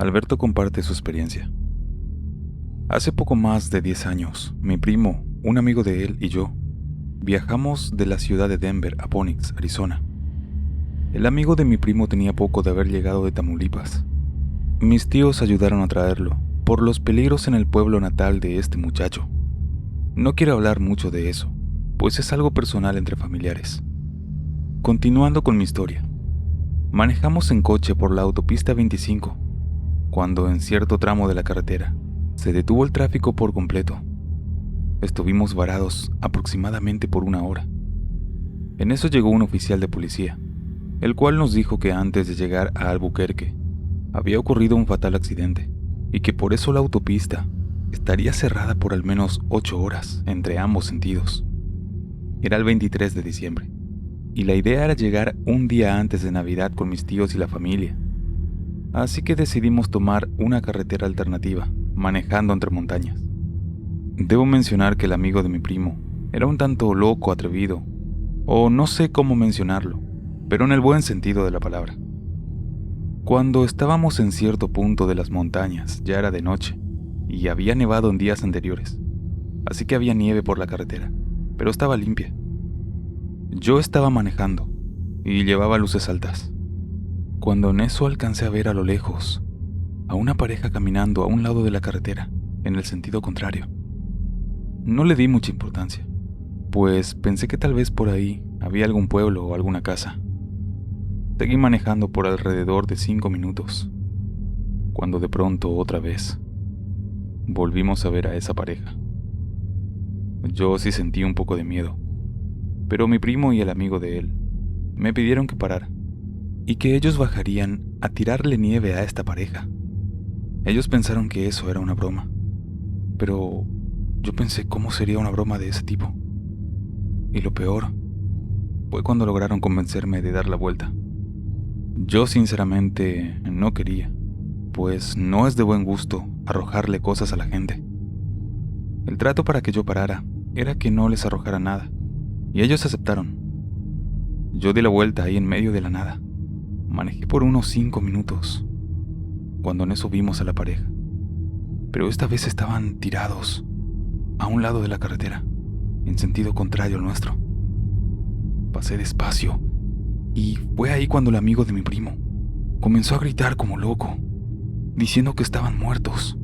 Alberto comparte su experiencia. Hace poco más de 10 años, mi primo, un amigo de él y yo viajamos de la ciudad de Denver a Phoenix, Arizona. El amigo de mi primo tenía poco de haber llegado de Tamaulipas. Mis tíos ayudaron a traerlo por los peligros en el pueblo natal de este muchacho. No quiero hablar mucho de eso, pues es algo personal entre familiares. Continuando con mi historia, manejamos en coche por la autopista 25, cuando en cierto tramo de la carretera se detuvo el tráfico por completo. Estuvimos varados aproximadamente por 1 hora. En eso llegó un oficial de policía, el cual nos dijo que antes de llegar a Albuquerque había ocurrido un fatal accidente y que por eso la autopista estaría cerrada por al menos 8 horas entre ambos sentidos. Era el 23 de diciembre y la idea era llegar un día antes de Navidad con mis tíos y la familia. Así que decidimos tomar una carretera alternativa, manejando entre montañas. Debo mencionar que el amigo de mi primo era un tanto loco, atrevido, o no sé cómo mencionarlo, pero en el buen sentido de la palabra. Cuando estábamos en cierto punto de las montañas, ya era de noche, y había nevado en días anteriores, así que había nieve por la carretera, pero estaba limpia. Yo estaba manejando, y llevaba luces altas, cuando en eso alcancé a ver a lo lejos a una pareja caminando a un lado de la carretera, en el sentido contrario. No le di mucha importancia, pues pensé que tal vez por ahí había algún pueblo o alguna casa. Seguí manejando por alrededor de 5 minutos, cuando de pronto otra vez volvimos a ver a esa pareja. Yo sí sentí un poco de miedo, pero mi primo y el amigo de él me pidieron que parara y que ellos bajarían a tirarle nieve a esta pareja. Ellos pensaron que eso era una broma, pero yo pensé cómo sería una broma de ese tipo. Y lo peor fue cuando lograron convencerme de dar la vuelta. Yo sinceramente no quería, pues no es de buen gusto arrojarle cosas a la gente. El trato para que yo parara era que no les arrojara nada, y ellos aceptaron. Yo di la vuelta ahí en medio de la nada. Manejé por unos 5 minutos, cuando en eso vimos a la pareja, pero esta vez estaban tirados a un lado de la carretera, en sentido contrario al nuestro. Pasé despacio, y fue ahí cuando el amigo de mi primo comenzó a gritar como loco, diciendo que estaban muertos,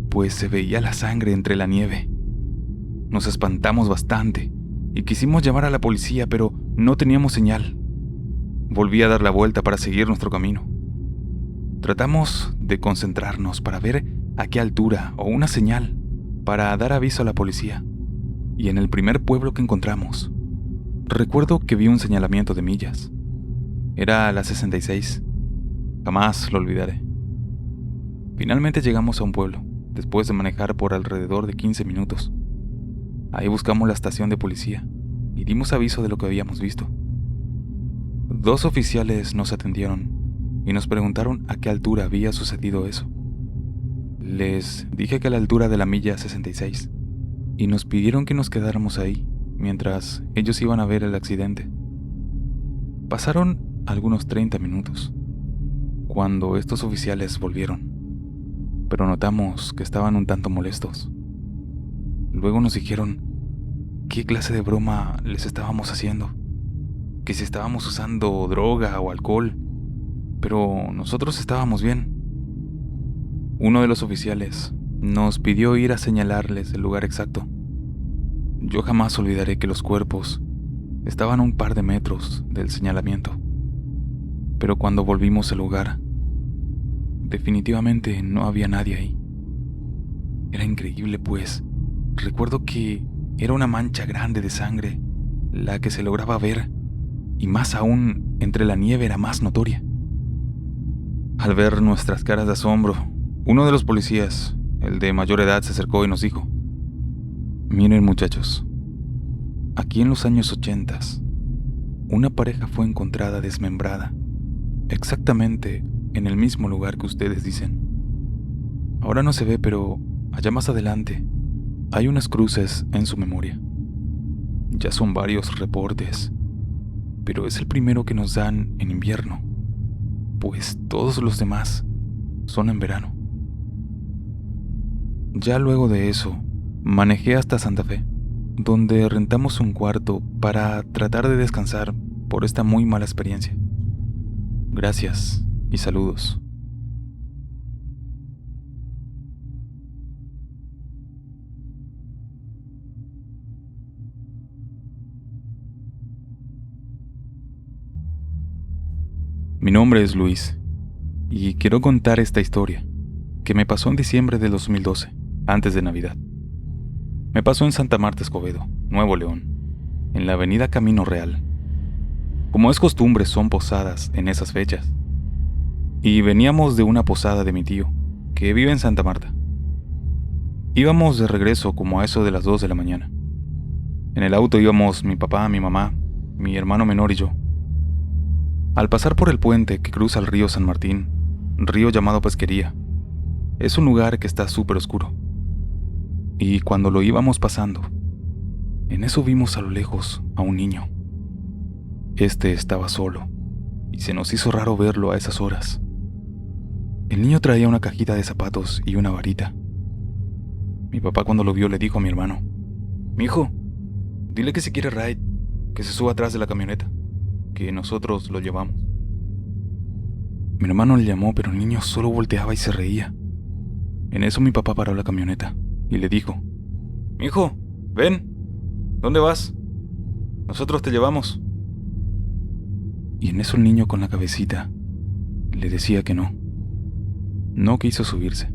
pues se veía la sangre entre la nieve. Nos espantamos bastante y quisimos llamar a la policía, pero no teníamos señal. Volví a dar la vuelta para seguir nuestro camino. Tratamos de concentrarnos para ver a qué altura o una señal para dar aviso a la policía. Y en el primer pueblo que encontramos, recuerdo que vi un señalamiento de millas. Era la 66. Jamás lo olvidaré. Finalmente llegamos a un pueblo, después de manejar por alrededor de 15 minutos. Ahí buscamos la estación de policía y dimos aviso de lo que habíamos visto. 2 oficiales nos atendieron y nos preguntaron a qué altura había sucedido eso. Les dije que a la altura de la milla 66 y nos pidieron que nos quedáramos ahí mientras ellos iban a ver el accidente. Pasaron algunos 30 minutos cuando estos oficiales volvieron, pero notamos que estaban un tanto molestos. Luego nos dijeron qué clase de broma les estábamos haciendo, que si estábamos usando droga o alcohol, pero nosotros estábamos bien. Uno de los oficiales nos pidió ir a señalarles el lugar exacto. Yo jamás olvidaré que los cuerpos estaban a un par de metros del señalamiento, pero cuando volvimos al lugar, definitivamente no había nadie ahí. Era increíble, pues recuerdo que era una mancha grande de sangre la que se lograba ver, y más aún entre la nieve era más notoria. Al ver nuestras caras de asombro, uno de los policías, el de mayor edad, se acercó y nos dijo: miren muchachos, aquí en los años 80, una pareja fue encontrada desmembrada, exactamente en el mismo lugar que ustedes dicen. Ahora no se ve, pero allá más adelante hay unas cruces en su memoria. Ya son varios reportes, pero es el primero que nos dan en invierno, pues todos los demás son en verano. Ya luego de eso, manejé hasta Santa Fe, donde rentamos un cuarto para tratar de descansar por esta muy mala experiencia. Gracias y saludos. Mi nombre es Luis y quiero contar esta historia que me pasó en diciembre de 2012, antes de Navidad. Me pasó en Santa Marta, Escobedo, Nuevo León, en la avenida Camino Real. Como es costumbre, son posadas en esas fechas. Y veníamos de una posada de mi tío, que vive en Santa Marta. Íbamos de regreso como a eso de las 2 de la mañana. En el auto íbamos mi papá, mi mamá, mi hermano menor y yo. Al pasar por el puente que cruza el río San Martín, río llamado Pesquería, es un lugar que está súper oscuro. Y cuando lo íbamos pasando, en eso vimos a lo lejos a un niño. Este estaba solo, y se nos hizo raro verlo a esas horas. El niño traía una cajita de zapatos y una varita. Mi papá cuando lo vio le dijo a mi hermano: «Mijo, dile que si quiere ride, que se suba atrás de la camioneta, que nosotros lo llevamos». Mi hermano le llamó, pero el niño solo volteaba y se reía. En eso mi papá paró la camioneta y le dijo: «Mijo, ven, ¿dónde vas? Nosotros te llevamos». Y en eso el niño con la cabecita le decía que no. No quiso subirse.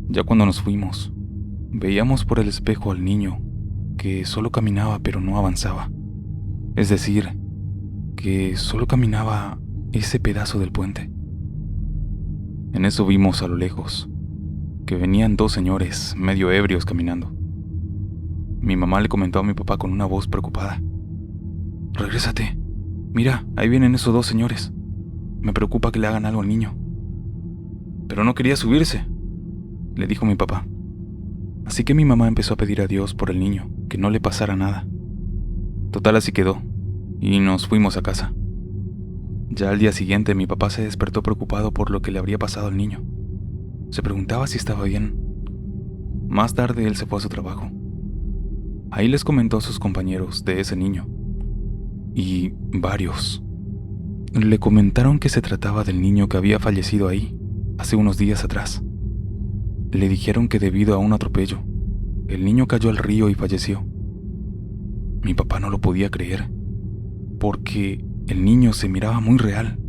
Ya cuando nos fuimos, veíamos por el espejo al niño que solo caminaba pero no avanzaba. Es decir, que solo caminaba ese pedazo del puente. En eso vimos a lo lejos que venían dos señores medio ebrios caminando. Mi mamá le comentó a mi papá con una voz preocupada: «Regrésate, mira, ahí vienen esos dos señores. Me preocupa que le hagan algo al niño». Pero no quería subirse, le dijo mi papá. Así que mi mamá empezó a pedir a Dios por el niño, que no le pasara nada. Total, así quedó, y nos fuimos a casa. Ya al día siguiente mi papá se despertó preocupado por lo que le habría pasado al niño. Se preguntaba si estaba bien. Más tarde él se fue a su trabajo. Ahí les comentó a sus compañeros de ese niño. Y varios le comentaron que se trataba del niño que había fallecido ahí hace unos días atrás. Le dijeron que debido a un atropello, el niño cayó al río y falleció. Mi papá no lo podía creer, porque el niño se miraba muy real.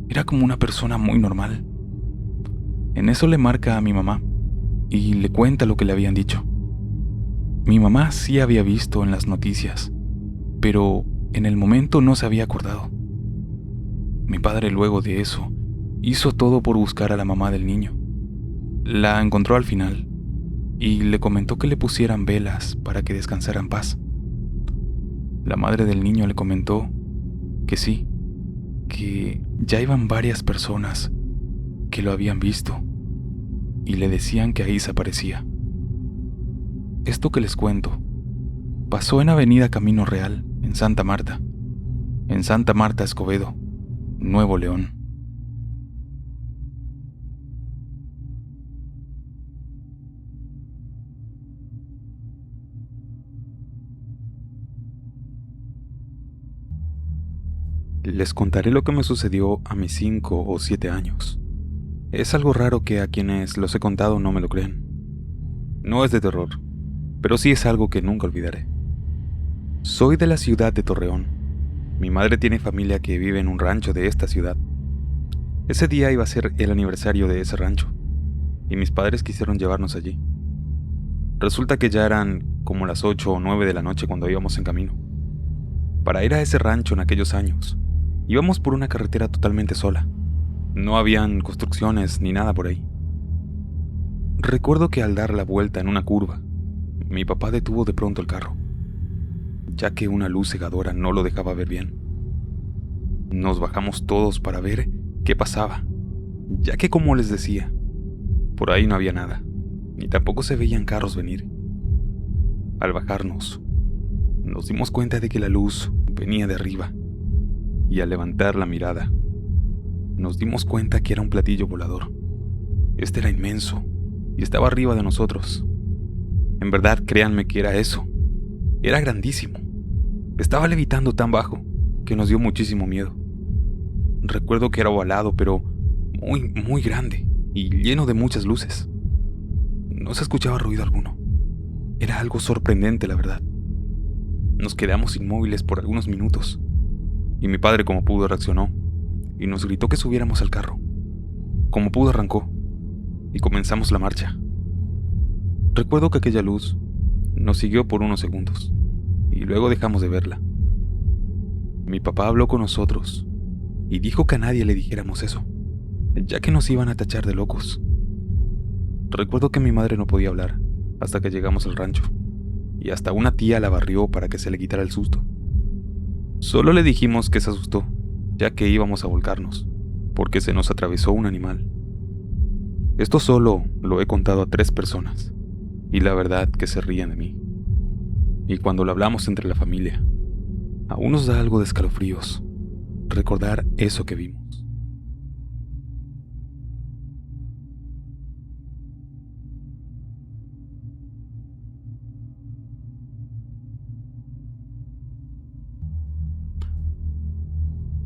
Era como una persona muy normal. En eso le marca a mi mamá y le cuenta lo que le habían dicho. Mi mamá sí había visto en las noticias, pero en el momento no se había acordado. Mi padre luego de eso hizo todo por buscar a la mamá del niño. La encontró al final y le comentó que le pusieran velas para que descansara en paz. La madre del niño le comentó que sí, que ya iban varias personas que lo habían visto y le decían que ahí se aparecía. Esto que les cuento pasó en Avenida Camino Real, en Santa Marta, Escobedo, Nuevo León. Les contaré lo que me sucedió a mis 5 o 7 años. Es algo raro que a quienes los he contado no me lo creen. No es de terror, pero sí es algo que nunca olvidaré. Soy de la ciudad de Torreón. Mi madre tiene familia que vive en un rancho de esta ciudad. Ese día iba a ser el aniversario de ese rancho, y mis padres quisieron llevarnos allí. Resulta que ya eran como las 8 o 9 de la noche cuando íbamos en camino. Para ir a ese rancho en aquellos años, íbamos por una carretera totalmente sola. No habían construcciones ni nada por ahí. Recuerdo que al dar la vuelta en una curva, mi papá detuvo de pronto el carro, ya que una luz cegadora no lo dejaba ver bien. Nos bajamos todos para ver qué pasaba, ya que, como les decía, por ahí no había nada, ni tampoco se veían carros venir. Al bajarnos, nos dimos cuenta de que la luz venía de arriba, y al levantar la mirada, nos dimos cuenta que era un platillo volador, Este era inmenso y estaba arriba de nosotros. En verdad, créanme que era eso. Era grandísimo. Estaba levitando tan bajo que nos dio muchísimo miedo. Recuerdo que era ovalado, pero muy, muy grande y lleno de muchas luces. No se escuchaba ruido alguno. Era algo sorprendente, la verdad. Nos quedamos inmóviles por algunos minutos y mi padre, como pudo, reaccionó y nos gritó que subiéramos al carro. Como pudo, arrancó y comenzamos la marcha. Recuerdo que aquella luz nos siguió por unos segundos y luego dejamos de verla. Mi papá habló con nosotros y dijo que a nadie le dijéramos eso, ya que nos iban a tachar de locos. Recuerdo que mi madre no podía hablar hasta que llegamos al rancho, y hasta una tía la barrió para que se le quitara el susto. Solo le dijimos que se asustó, ya que íbamos a volcarnos, porque se nos atravesó un animal. Esto solo lo he contado a 3 personas, y la verdad que se ríen de mí. Y cuando lo hablamos entre la familia, aún nos da algo de escalofríos recordar eso que vimos.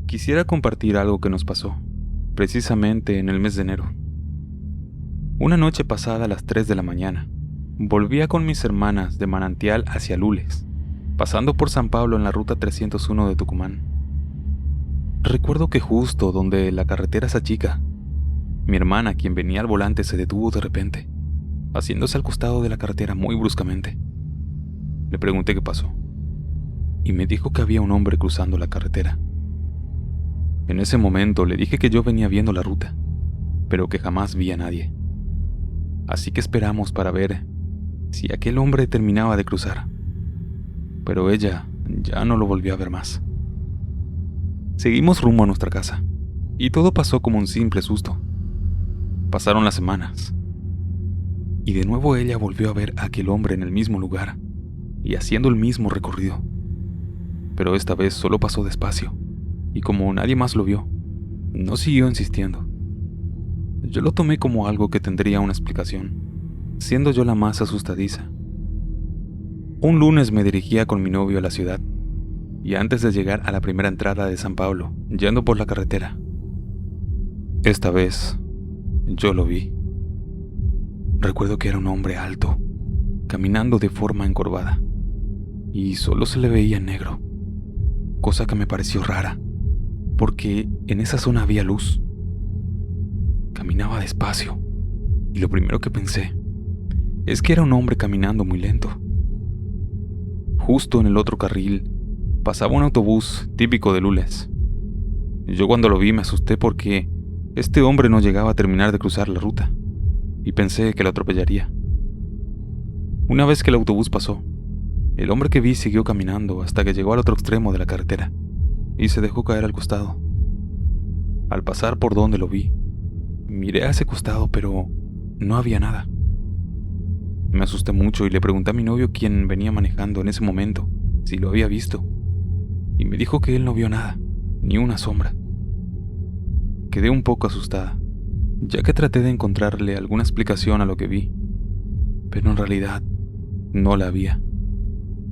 Quisiera compartir algo que nos pasó, precisamente en el mes de enero. Una noche pasada a las 3 de la mañana, volvía con mis hermanas de Manantial hacia Lules, pasando por San Pablo en la ruta 301 de Tucumán. Recuerdo que justo donde la carretera se achica, mi hermana, quien venía al volante, se detuvo de repente, haciéndose al costado de la carretera muy bruscamente. Le pregunté qué pasó, y me dijo que había un hombre cruzando la carretera. En ese momento le dije que yo venía viendo la ruta, pero que jamás vi a nadie. Así que esperamos para ver si aquel hombre terminaba de cruzar. Pero ella ya no lo volvió a ver más. Seguimos rumbo a nuestra casa, y todo pasó como un simple susto. Pasaron las semanas, y de nuevo ella volvió a ver a aquel hombre en el mismo lugar, y haciendo el mismo recorrido. Pero esta vez solo pasó despacio, y como nadie más lo vio, no siguió insistiendo. Yo lo tomé como algo que tendría una explicación, siendo yo la más asustadiza. Un lunes me dirigía con mi novio a la ciudad, y antes de llegar a la primera entrada de San Pablo, yendo por la carretera, esta vez yo lo vi. Recuerdo que era un hombre alto, caminando de forma encorvada, y solo se le veía en negro, cosa que me pareció rara, porque en esa zona había luz. Caminaba despacio, y lo primero que pensé es que era un hombre caminando muy lento. Justo en el otro carril pasaba un autobús típico de Lules. Yo cuando lo vi me asusté porque este hombre no llegaba a terminar de cruzar la ruta, y pensé que lo atropellaría. Una vez que el autobús pasó, el hombre que vi siguió caminando hasta que llegó al otro extremo de la carretera, y se dejó caer al costado. Al pasar por donde lo vi, miré a ese costado, pero no había nada. Me asusté mucho y le pregunté a mi novio, quien venía manejando en ese momento, si lo había visto, y me dijo que él no vio nada, ni una sombra. Quedé un poco asustada, ya que traté de encontrarle alguna explicación a lo que vi, pero en realidad no la había,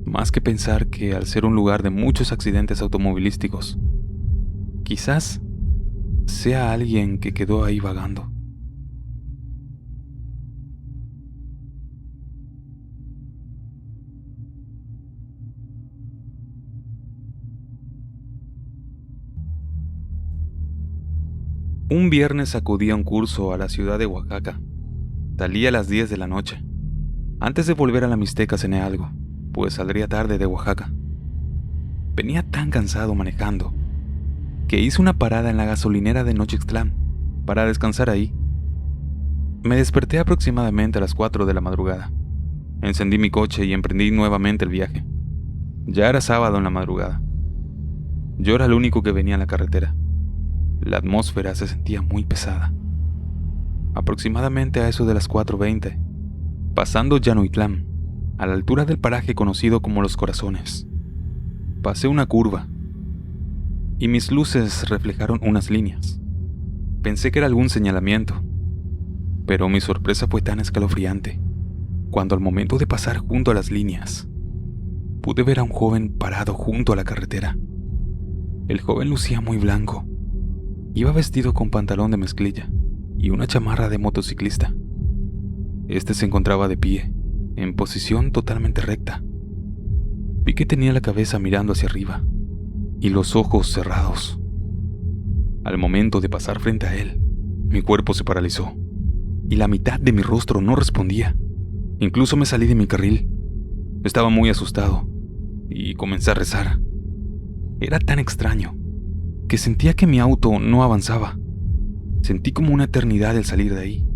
más que pensar que al ser un lugar de muchos accidentes automovilísticos, quizás sea alguien que quedó ahí vagando. Un viernes acudí a un curso a la ciudad de Oaxaca. Salí a las 10 de la noche. Antes de volver a la Mixteca cené algo, pues saldría tarde de Oaxaca. Venía tan cansado manejando que hice una parada en la gasolinera de Nochixtlán para descansar ahí. Me desperté aproximadamente a las 4 de la madrugada. Encendí mi coche y emprendí nuevamente el viaje. Ya era sábado en la madrugada. Yo era el único que venía en la carretera. La atmósfera se sentía muy pesada. Aproximadamente a eso de las 4:20, pasando Llanoitlán, a la altura del paraje conocido como Los Corazones, pasé una curva y mis luces reflejaron unas líneas. Pensé que era algún señalamiento, Pero mi sorpresa fue tan escalofriante cuando al momento de pasar junto a las líneas, pude ver a un joven parado junto a la carretera. El joven lucía muy blanco. Iba vestido con pantalón de mezclilla y una chamarra de motociclista. Este se encontraba de pie, en posición totalmente recta. Vi que tenía la cabeza mirando hacia arriba y los ojos cerrados. Al momento de pasar frente a él, mi cuerpo se paralizó y la mitad de mi rostro no respondía. Incluso me salí de mi carril. Estaba muy asustado y comencé a rezar. Era tan extraño que sentía que mi auto no avanzaba. Sentí como una eternidad el salir de ahí.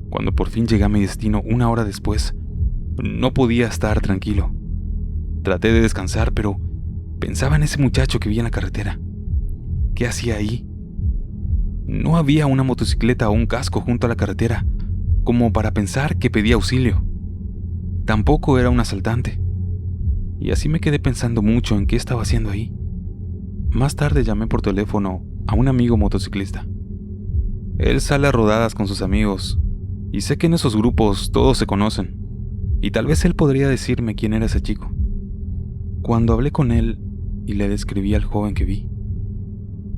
Cuando por fin llegué a mi destino 1 hora después, no podía estar tranquilo. Traté de descansar, pero pensaba en ese muchacho que vi en la carretera. ¿Qué hacía ahí? No había una motocicleta o un casco junto a la carretera como para pensar que pedía auxilio. Tampoco era un asaltante. Y así me quedé pensando mucho en qué estaba haciendo ahí. Más tarde llamé por teléfono a un amigo motociclista. Él sale a rodadas con sus amigos y sé que en esos grupos todos se conocen y tal vez él podría decirme quién era ese chico. Cuando hablé con él y le describí al joven que vi,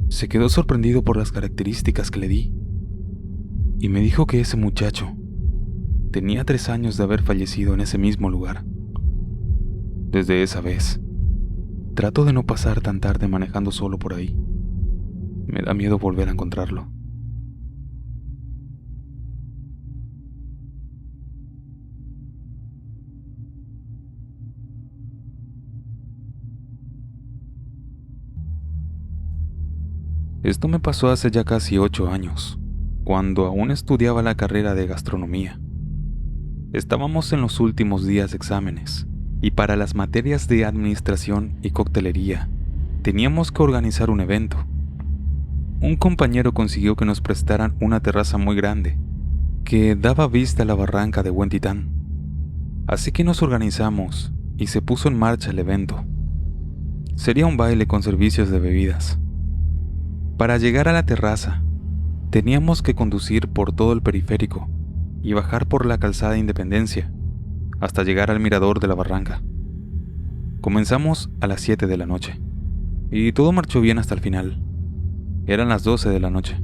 se quedó sorprendido por las características que le di y me dijo que ese muchacho tenía 3 años de haber fallecido en ese mismo lugar. Desde esa vez, trato de no pasar tan tarde manejando solo por ahí. Me da miedo volver a encontrarlo. Esto me pasó hace ya casi 8 años, cuando aún estudiaba la carrera de gastronomía. Estábamos en los últimos días de exámenes, y para las materias de administración y coctelería, teníamos que organizar un evento. Un compañero consiguió que nos prestaran una terraza muy grande, que daba vista a la barranca de Buen Titán. Así que nos organizamos y se puso en marcha el evento. Sería un baile con servicios de bebidas. Para llegar a la terraza, teníamos que conducir por todo el periférico y bajar por la calzada Independencia hasta llegar al mirador de la barranca. Comenzamos a las 7 de la noche y todo marchó bien hasta el final. Eran las 12 de la noche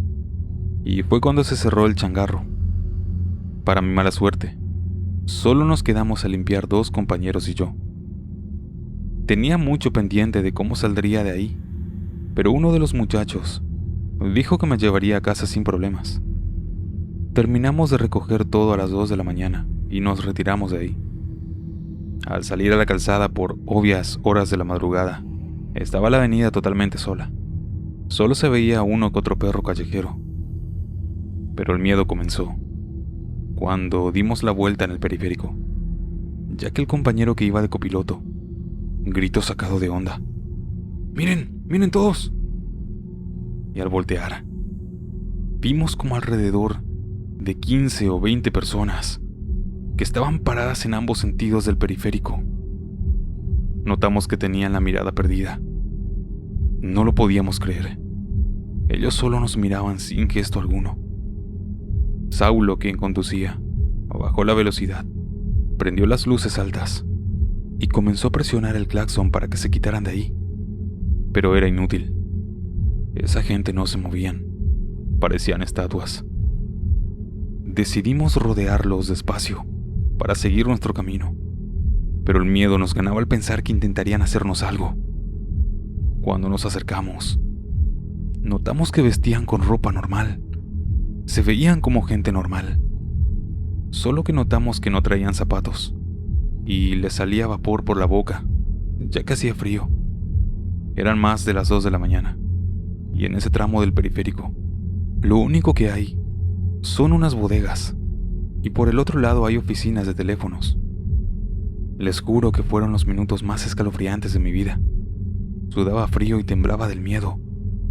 y fue cuando se cerró el changarro. Para mi mala suerte, solo nos quedamos a limpiar 2 compañeros y yo. Tenía mucho pendiente de cómo saldría de ahí, pero uno de los muchachos dijo que me llevaría a casa sin problemas. Terminamos de recoger todo a las 2 de la mañana y nos retiramos de ahí. Al salir a la calzada por obvias horas de la madrugada, estaba la avenida totalmente sola. Solo se veía uno que otro perro callejero. Pero el miedo comenzó cuando dimos la vuelta en el periférico, ya que el compañero que iba de copiloto gritó sacado de onda: ¡Miren! ¡Miren todos! Y al voltear, vimos como alrededor de 15 o 20 personas que estaban paradas en ambos sentidos del periférico. Notamos que tenían la mirada perdida. No lo podíamos creer. Ellos solo nos miraban sin gesto alguno. Saulo, quien conducía, bajó la velocidad, prendió las luces altas y comenzó a presionar el claxon para que se quitaran de ahí. Pero era inútil. Esa gente no se movían. Parecían estatuas. Decidimos rodearlos despacio para seguir nuestro camino, pero el miedo nos ganaba al pensar que intentarían hacernos algo. Cuando nos acercamos, notamos que vestían con ropa normal. Se veían como gente normal, solo que notamos que no traían zapatos y les salía vapor por la boca, ya que hacía frío. Eran más de las 2 de la mañana, y en ese tramo del periférico, lo único que hay son unas bodegas, y por el otro lado hay oficinas de teléfonos. Les juro que fueron los minutos más escalofriantes de mi vida. Sudaba frío y temblaba del miedo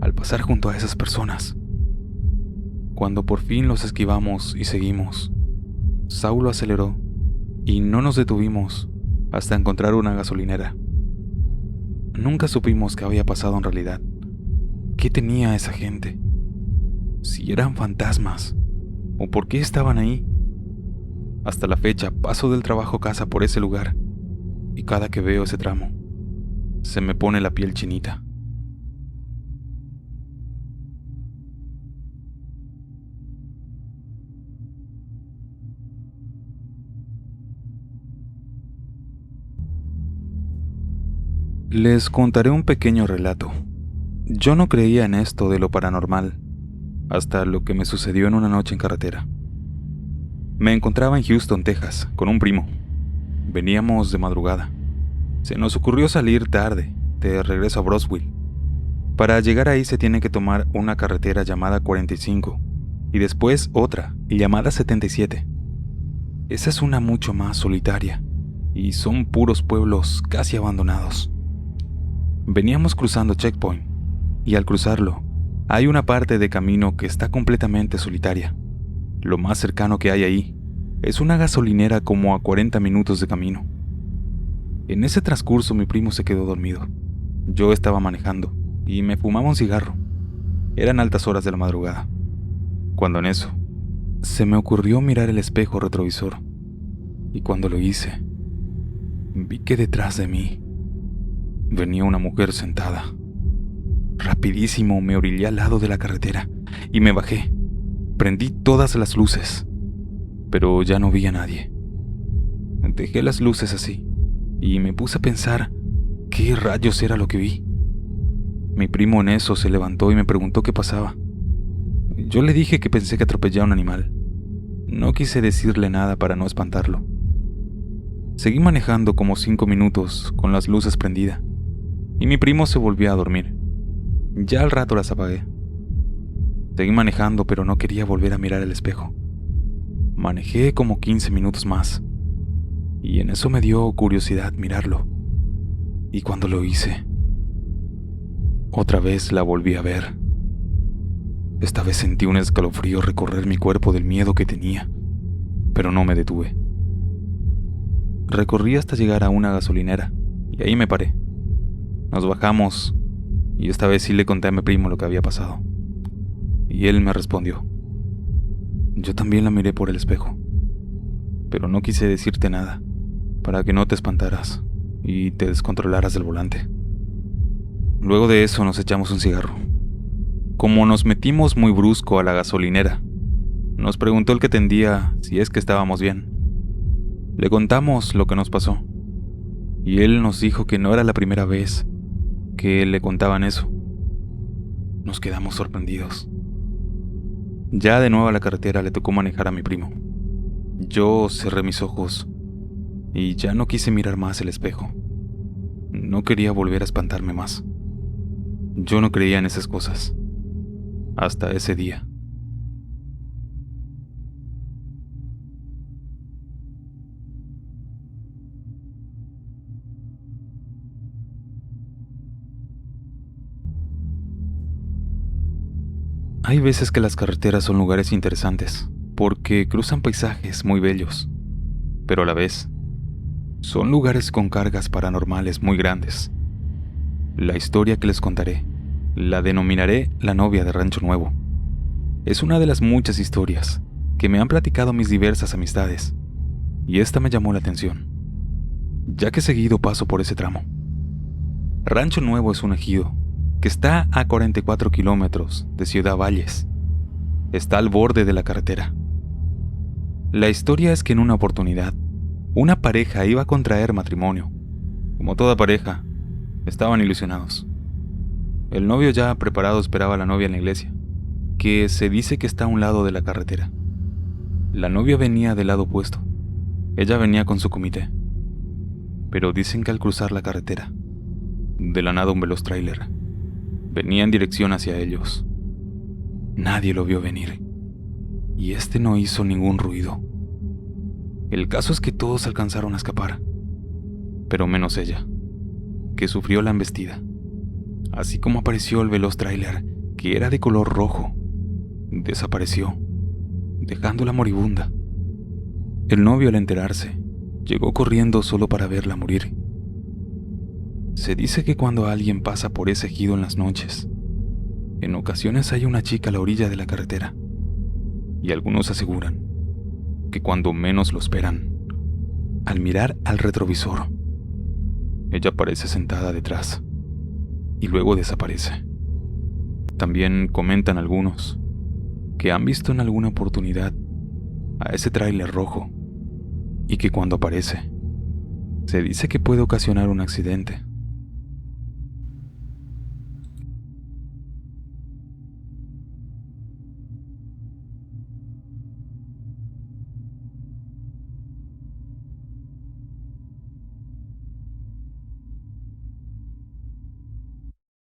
al pasar junto a esas personas. Cuando por fin los esquivamos y seguimos, Saulo aceleró y no nos detuvimos hasta encontrar una gasolinera. Nunca supimos qué había pasado en realidad. ¿Qué tenía esa gente? Si eran fantasmas o por qué estaban ahí. Hasta la fecha paso del trabajo a casa por ese lugar y cada que veo ese tramo, se me pone la piel chinita. Les contaré un pequeño relato. Yo no creía en esto de lo paranormal, hasta lo que me sucedió en una noche en carretera. Me encontraba en Houston, Texas, con un primo. Veníamos de madrugada. Se nos ocurrió salir tarde, de regreso a Brownsville. Para llegar ahí se tiene que tomar una carretera llamada 45 y después otra, llamada 77. Esa es una mucho más solitaria y son puros pueblos casi abandonados. Veníamos cruzando Checkpoint y al cruzarlo hay una parte de camino que está completamente solitaria. Lo más cercano que hay ahí es una gasolinera como a 40 minutos de camino. En ese transcurso mi primo se quedó dormido. Yo estaba manejando y me fumaba un cigarro. Eran altas horas de la madrugada. Cuando en eso, se me ocurrió mirar el espejo retrovisor. Y cuando lo hice, vi que detrás de mí venía una mujer sentada. Rapidísimo me orillé al lado de la carretera y me bajé. Prendí todas las luces, pero ya no vi a nadie. Dejé las luces así y me puse a pensar qué rayos era lo que vi. Mi primo en eso se levantó y me preguntó qué pasaba. Yo le dije que pensé que atropellé a un animal. No quise decirle nada para no espantarlo. Seguí manejando como 5 minutos con las luces prendidas y mi primo se volvió a dormir. Ya al rato las apagué. Seguí manejando, pero no quería volver a mirar el espejo. Manejé como 15 minutos más y en eso me dio curiosidad mirarlo. Y cuando lo hice, otra vez la volví a ver. Esta vez sentí un escalofrío recorrer mi cuerpo del miedo que tenía, pero no me detuve. Recorrí hasta llegar a una gasolinera y ahí me paré. Nos bajamos y esta vez sí le conté a mi primo lo que había pasado. Y él me respondió. Yo también la miré por el espejo, pero no quise decirte nada para que no te espantaras y te descontrolaras del volante. Luego de eso nos echamos un cigarro. Como nos metimos muy brusco a la gasolinera, nos preguntó el que tendía si es que estábamos bien. Le contamos lo que nos pasó y él nos dijo que no era la primera vez que le contaban eso. Nos quedamos sorprendidos. Ya de nuevo a la carretera le tocó manejar a mi primo. Yo cerré mis ojos y ya no quise mirar más el espejo. No quería volver a espantarme más. Yo no creía en esas cosas. Hasta ese día. Hay veces que las carreteras son lugares interesantes, porque cruzan paisajes muy bellos, pero a la vez, son lugares con cargas paranormales muy grandes. La historia que les contaré, la denominaré La novia de Rancho Nuevo. Es una de las muchas historias que me han platicado mis diversas amistades, y esta me llamó la atención, ya que seguido paso por ese tramo. Rancho Nuevo es un ejido que está a 44 kilómetros de Ciudad Valles. Está al borde de la carretera. La historia es que en una oportunidad, una pareja iba a contraer matrimonio. Como toda pareja, estaban ilusionados. El novio ya preparado esperaba a la novia en la iglesia, que se dice que está a un lado de la carretera. La novia venía del lado opuesto. Ella venía con su comité. Pero dicen que al cruzar la carretera, de la nada un veloz tráiler venía en dirección hacia ellos. Nadie lo vio venir, y este no hizo ningún ruido. El caso es que todos alcanzaron a escapar, pero menos ella, que sufrió la embestida. Así como apareció el veloz tráiler, que era de color rojo, desapareció, dejándola moribunda. El novio, al enterarse, llegó corriendo solo para verla morir. Se dice que cuando alguien pasa por ese ejido en las noches, en ocasiones hay una chica a la orilla de la carretera. y algunos aseguran que cuando menos lo esperan, al mirar al retrovisor, ella aparece sentada detrás y luego desaparece. También comentan algunos que han visto en alguna oportunidad a ese tráiler rojo y que cuando aparece, se dice que puede ocasionar un accidente